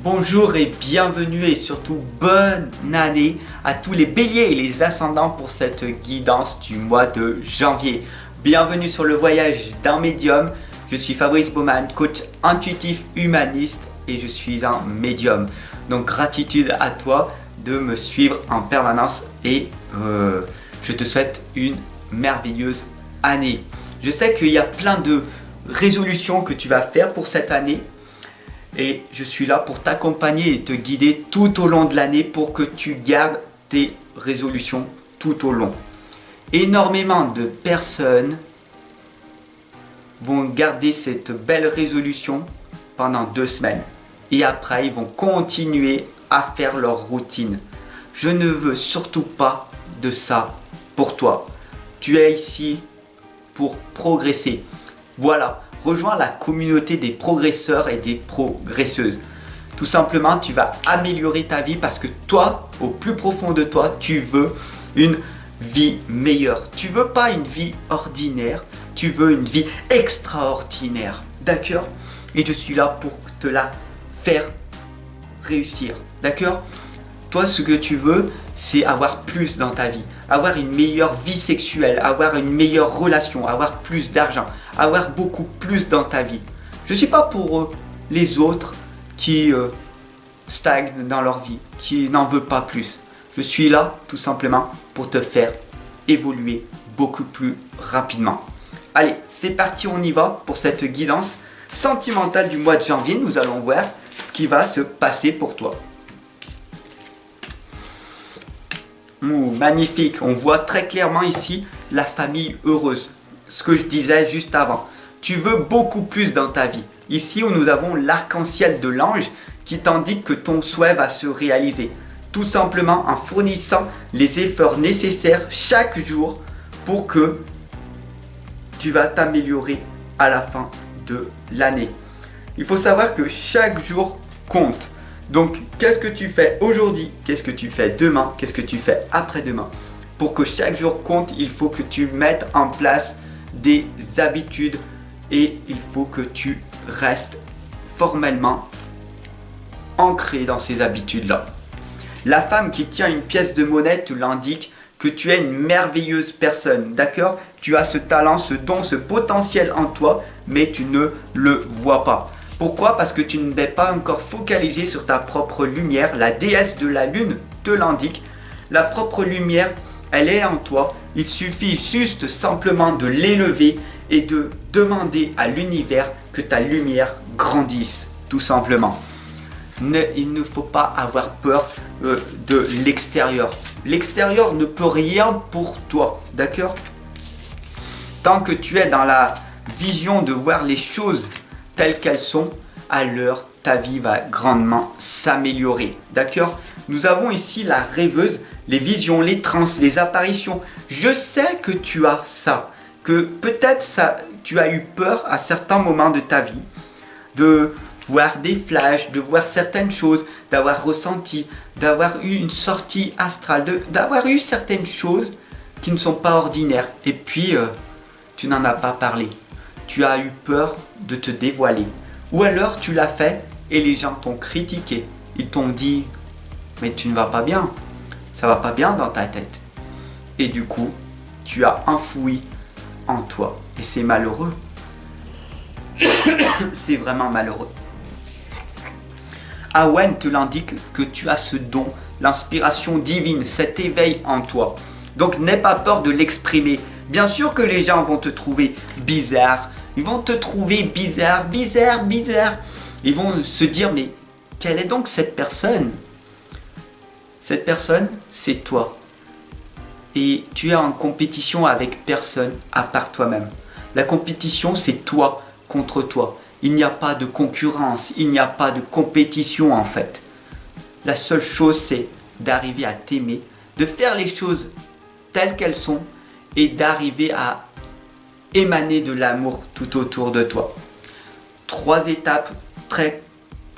Bonjour et bienvenue et surtout bonne année à tous les béliers et les ascendants pour cette guidance du mois de janvier. Bienvenue sur le voyage d'un médium. Je suis Fabrice Baumann, coach intuitif humaniste et je suis un médium. Donc gratitude à toi de me suivre en permanence et je te souhaite une merveilleuse année. Je sais qu'il y a plein de résolutions que tu vas faire pour cette année. Et je suis là pour t'accompagner et te guider tout au long de l'année pour que tu gardes tes résolutions tout au long. Énormément de personnes vont garder cette belle résolution pendant 2 semaines. Et après, ils vont continuer à faire leur routine. Je ne veux surtout pas de ça pour toi. Tu es ici pour progresser. Voilà. Rejoins la communauté des progresseurs et des progresseuses. Tout simplement, tu vas améliorer ta vie parce que toi, au plus profond de toi, tu veux une vie meilleure. Tu veux pas une vie ordinaire, tu veux une vie extraordinaire. D'accord? Et je suis là pour te la faire réussir. D'accord? Toi, ce que tu veux, c'est avoir plus dans ta vie, avoir une meilleure vie sexuelle, avoir une meilleure relation, avoir plus d'argent, avoir beaucoup plus dans ta vie. Je ne suis pas pour les autres qui stagnent dans leur vie, qui n'en veulent pas plus. Je suis là tout simplement pour te faire évoluer beaucoup plus rapidement. Allez, c'est parti, on y va pour cette guidance sentimentale du mois de janvier. Nous allons voir ce qui va se passer pour toi. Magnifique, on voit très clairement ici la famille heureuse. Ce que je disais juste avant. Tu veux beaucoup plus dans ta vie. Ici où nous avons l'arc-en-ciel de l'ange qui t'indique que ton souhait va se réaliser. Tout simplement en fournissant les efforts nécessaires chaque jour pour que tu vas t'améliorer à la fin de l'année. Il faut savoir que chaque jour compte. Donc, qu'est-ce que tu fais aujourd'hui? Qu'est-ce que tu fais demain? Qu'est-ce que tu fais après-demain? Pour que chaque jour compte, il faut que tu mettes en place des habitudes et il faut que tu restes formellement ancré dans ces habitudes-là. La femme qui tient une pièce de monnaie te l'indique que tu es une merveilleuse personne, d'accord? Tu as ce talent, ce don, ce potentiel en toi, mais tu ne le vois pas. Pourquoi? Parce que tu n'es pas encore focalisé sur ta propre lumière. La déesse de la lune te l'indique. La propre lumière, elle est en toi. Il suffit juste simplement de l'élever et de demander à l'univers que ta lumière grandisse, tout simplement. Il ne faut pas avoir peur de l'extérieur. L'extérieur ne peut rien pour toi, d'accord? Tant que tu es dans la vision de voir les choses telles qu'elles sont, alors ta vie va grandement s'améliorer. D'accord? Nous avons ici la rêveuse, les visions, les trans, les apparitions. Je sais que tu as ça, que peut-être tu as eu peur à certains moments de ta vie, de voir des flashs, de voir certaines choses, d'avoir ressenti, d'avoir eu une sortie astrale, d'avoir eu certaines choses qui ne sont pas ordinaires. Et puis, tu n'en as pas parlé. Tu as eu peur de te dévoiler. Ou alors tu l'as fait et les gens t'ont critiqué. Ils t'ont dit « mais tu ne vas pas bien, ça va pas bien dans ta tête ». Et du coup, tu as enfoui en toi. Et c'est malheureux. C'est vraiment malheureux. Awen te l'indique que tu as ce don, l'inspiration divine, cet éveil en toi. Donc n'aie pas peur de l'exprimer. Bien sûr que les gens vont te trouver bizarre. Ils vont te trouver bizarre. Ils vont se dire, mais quelle est donc cette personne? Cette personne, c'est toi. Et tu es en compétition avec personne à part toi-même. La compétition, c'est toi contre toi. Il n'y a pas de concurrence, il n'y a pas de compétition en fait. La seule chose, c'est d'arriver à t'aimer, de faire les choses telles qu'elles sont et d'arriver à émaner de l'amour tout autour de toi. 3 étapes,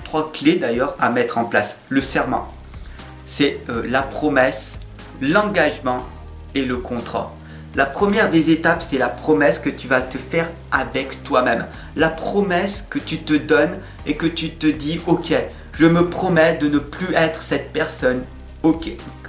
3 clés d'ailleurs à mettre en place. Le serment, c'est la promesse, l'engagement et le contrat. La première des étapes, c'est la promesse que tu vas te faire avec toi-même. La promesse que tu te donnes et que tu te dis, ok, Je me promets de ne plus être cette personne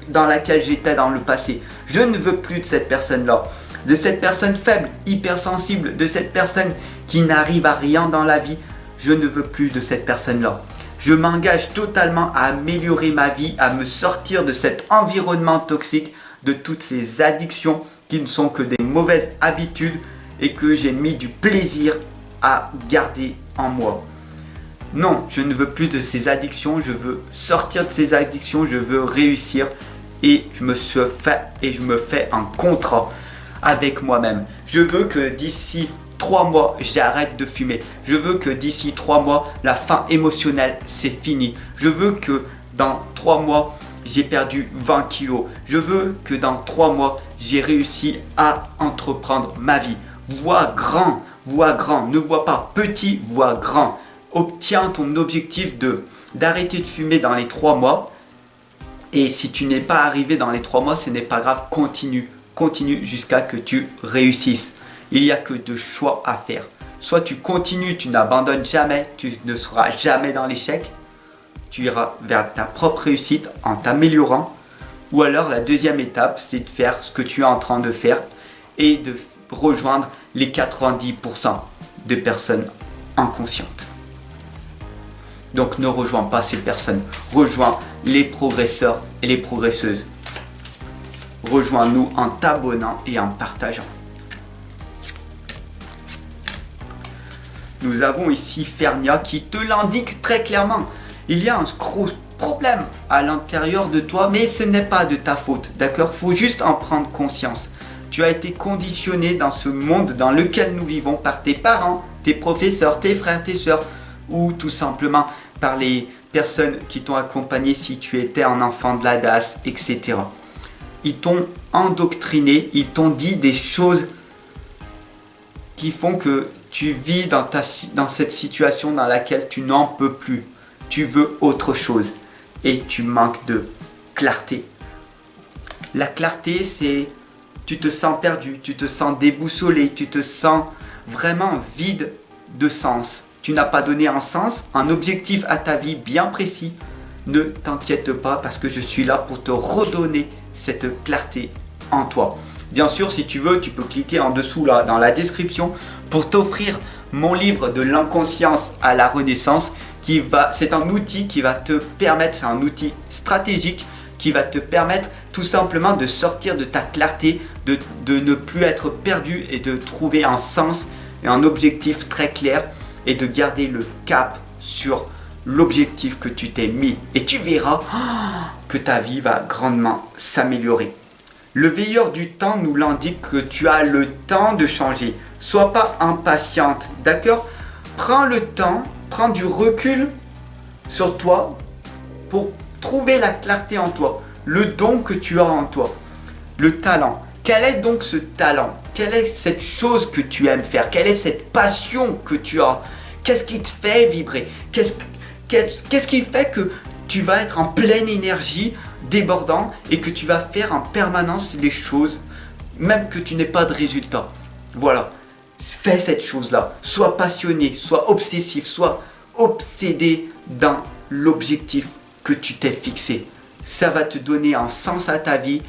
dans laquelle j'étais dans le passé. Je ne veux plus de cette personne-là. De cette personne faible, hypersensible, de cette personne qui n'arrive à rien dans la vie. Je ne veux plus de cette personne-là. Je m'engage totalement à améliorer ma vie, à me sortir de cet environnement toxique, de toutes ces addictions qui ne sont que des mauvaises habitudes et que j'ai mis du plaisir à garder en moi. Non, je ne veux plus de ces addictions, je veux sortir de ces addictions, je veux réussir et je me fais un contrat avec moi-même. Je veux que d'ici 3 mois, j'arrête de fumer. Je veux que d'ici 3 mois, la faim émotionnelle, c'est fini. Je veux que dans 3 mois, j'ai perdu 20 kilos. Je veux que dans 3 mois, j'ai réussi à entreprendre ma vie. Vois grand, ne vois pas petit, vois grand. Obtiens ton objectif d'arrêter de fumer dans les 3 mois. Et si tu n'es pas arrivé dans les 3 mois, ce n'est pas grave, continue jusqu'à que tu réussisses. Il n'y a que 2 choix à faire. Soit tu continues, tu n'abandonnes jamais, tu ne seras jamais dans l'échec. Tu iras vers ta propre réussite en t'améliorant. Ou alors la deuxième étape, c'est de faire ce que tu es en train de faire et de rejoindre les 90% de personnes inconscientes. Donc ne rejoins pas ces personnes, rejoins les progresseurs et les progresseuses. Rejoins-nous en t'abonnant et en partageant. Nous avons ici Fernia qui te l'indique très clairement. Il y a un gros problème à l'intérieur de toi, mais ce n'est pas de ta faute, d'accord? Il faut juste en prendre conscience. Tu as été conditionné dans ce monde dans lequel nous vivons par tes parents, tes professeurs, tes frères, tes sœurs, ou tout simplement par les personnes qui t'ont accompagné si tu étais un enfant de la DAS, etc. Ils t'ont endoctriné, ils t'ont dit des choses qui font que tu vis dans cette situation dans laquelle tu n'en peux plus. Tu veux autre chose et tu manques de clarté. La clarté, c'est tu te sens perdu, tu te sens déboussolé, tu te sens vraiment vide de sens. Tu n'as pas donné un sens, un objectif à ta vie bien précis. Ne t'inquiète pas parce que je suis là pour te redonner cette clarté en toi. Bien sûr, si tu veux, tu peux cliquer en dessous là dans la description pour t'offrir mon livre de l'inconscience à la renaissance. C'est un outil qui va te permettre, c'est un outil stratégique qui va te permettre tout simplement de sortir de ta clarté, de ne plus être perdu et de trouver un sens et un objectif très clair et de garder le cap sur l'objectif que tu t'es mis. Et tu verras que ta vie va grandement s'améliorer. Le veilleur du temps nous l'indique que tu as le temps de changer. Sois pas impatiente, d'accord? Prends le temps, prends du recul sur toi pour trouver la clarté en toi, le don que tu as en toi, le talent. Quel est donc ce talent? Quelle est cette chose que tu aimes faire? Quelle est cette passion que tu as? Qu'est-ce qui te fait vibrer? Qu'est-ce qui fait que tu vas être en pleine énergie, débordant et que tu vas faire en permanence les choses, même que tu n'aies pas de résultat? Voilà, fais cette chose-là. Sois passionné, sois obsessif, sois obsédé dans l'objectif que tu t'es fixé. Ça va te donner un sens à ta vie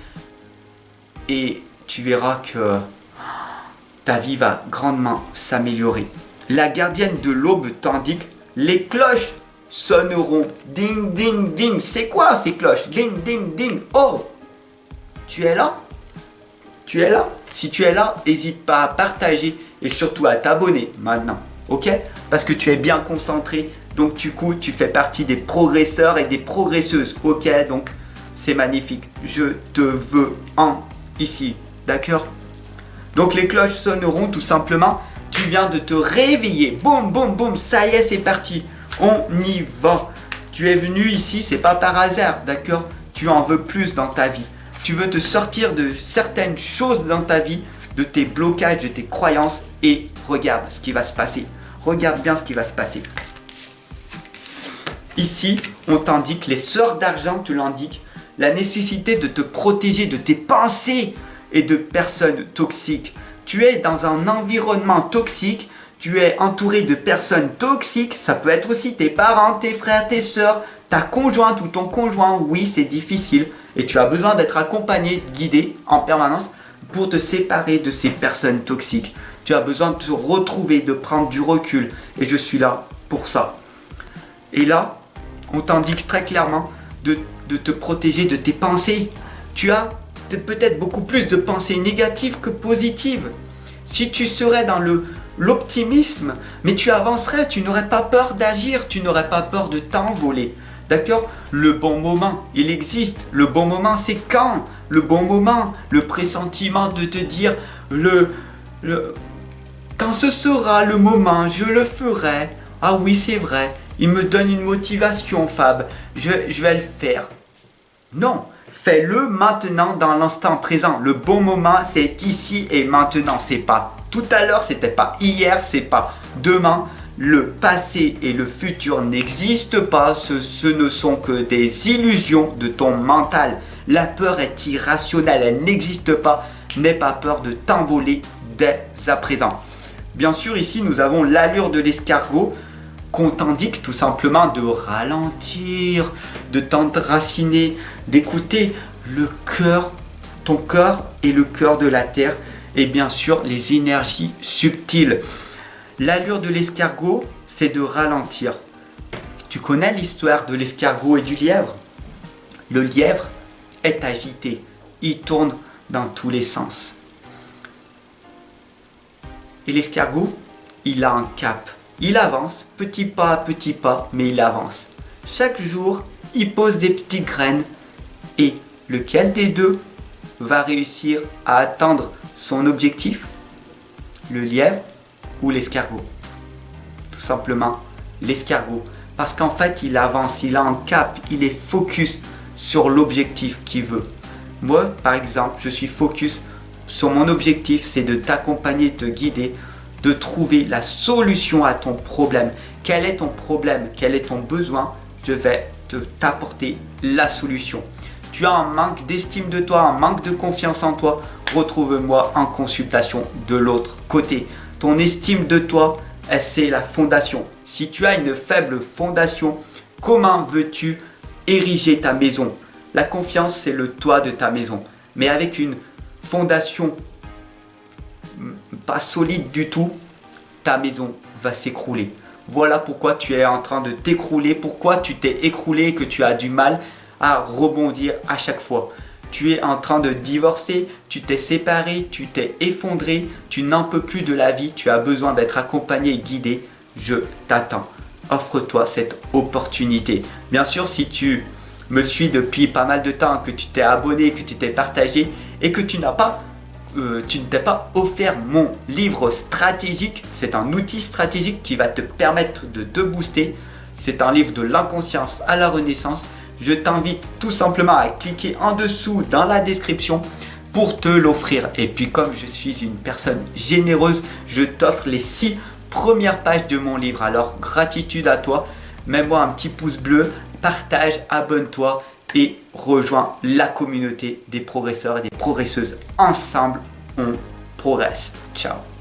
et tu verras que ta vie va grandement s'améliorer. La gardienne de l'aube t'indique les cloches sonneront. Ding, ding, ding. C'est quoi ces cloches? Ding, ding, ding. Oh, tu es là? Tu es là? Si tu es là, n'hésite pas à partager et surtout à t'abonner maintenant. Ok? Parce que tu es bien concentré. Donc du coup, tu fais partie des progresseurs et des progresseuses. Ok? Donc c'est magnifique. Je te veux ici. D'accord? Donc les cloches sonneront tout simplement. Tu viens de te réveiller. Boum, boum, boum. Ça y est, c'est parti. On y va. Tu es venu ici, c'est pas par hasard, d'accord? Tu en veux plus dans ta vie. Tu veux te sortir de certaines choses dans ta vie, de tes blocages, de tes croyances et regarde ce qui va se passer. Regarde bien ce qui va se passer. Ici, on t'indique, les sœurs d'argent te l'indiquent, la nécessité de te protéger de tes pensées et de personnes toxiques. Tu es dans un environnement toxique, tu es entouré de personnes toxiques, ça peut être aussi tes parents, tes frères, tes sœurs, ta conjointe ou ton conjoint, oui, c'est difficile et tu as besoin d'être accompagné, guidé en permanence pour te séparer de ces personnes toxiques. Tu as besoin de te retrouver, de prendre du recul et je suis là pour ça. Et là, on t'indique très clairement de te protéger de tes pensées. Tu as peut-être beaucoup plus de pensées négatives que positives. Si tu serais dans l'optimisme, mais tu avancerais, tu n'aurais pas peur d'agir, tu n'aurais pas peur de t'envoler. D'accord? Le bon moment, il existe. Le bon moment, c'est quand? Le bon moment, le pressentiment de te dire, quand ce sera le moment, je le ferai. Ah oui, c'est vrai. Il me donne une motivation, Fab. Je vais le faire. Non, fais-le maintenant dans l'instant présent. Le bon moment, c'est ici et maintenant. C'est pas tout à l'heure, c'était pas hier, c'est pas demain. Le passé et le futur n'existent pas. Ce ne sont que des illusions de ton mental. La peur est irrationnelle, elle n'existe pas. N'aie pas peur de t'envoler dès à présent. Bien sûr, ici, nous avons l'allure de l'escargot qu'on t'indique tout simplement de ralentir, de t'enraciner, d'écouter le cœur, ton cœur et le cœur de la terre et bien sûr les énergies subtiles. L'allure de l'escargot, c'est de ralentir. Tu connais l'histoire de l'escargot et du lièvre? Le lièvre est agité, il tourne dans tous les sens. Et l'escargot, il a un cap. Il avance, petit pas, mais il avance. Chaque jour, il pose des petites graines. Et lequel des deux va réussir à atteindre son objectif? Le lièvre ou l'escargot? Tout simplement, l'escargot. Parce qu'en fait, il avance, il a un cap, il est focus sur l'objectif qu'il veut. Moi, par exemple, je suis focus sur mon objectif, c'est de t'accompagner, te guider, de trouver la solution à ton problème. Quel est ton problème? Quel est ton besoin? Je vais t'apporter la solution. Tu as un manque d'estime de toi, un manque de confiance en toi, retrouve-moi en consultation de l'autre côté. Ton estime de toi, c'est la fondation. Si tu as une faible fondation, comment veux-tu ériger ta maison? La confiance, c'est le toit de ta maison. Mais avec une fondation pas solide du tout, ta maison va s'écrouler. Voilà pourquoi tu es en train de t'écrouler, pourquoi tu t'es écroulé et que tu as du mal à rebondir à chaque fois. Tu es en train de divorcer, tu t'es séparé, tu t'es effondré, tu n'en peux plus de la vie, tu as besoin d'être accompagné et guidé. Je t'attends. Offre-toi cette opportunité. Bien sûr, si tu me suis depuis pas mal de temps, que tu t'es abonné, que tu t'es partagé et que tu ne t'es pas offert mon livre stratégique, c'est un outil stratégique qui va te permettre de te booster. C'est un livre de l'inconscience à la renaissance. Je t'invite tout simplement à cliquer en dessous dans la description pour te l'offrir. Et puis comme je suis une personne généreuse, je t'offre les 6 premières pages de mon livre. Alors gratitude à toi, mets-moi un petit pouce bleu, partage, abonne-toi et rejoins la communauté des progresseurs et des progresseuses. Ensemble, on progresse. Ciao.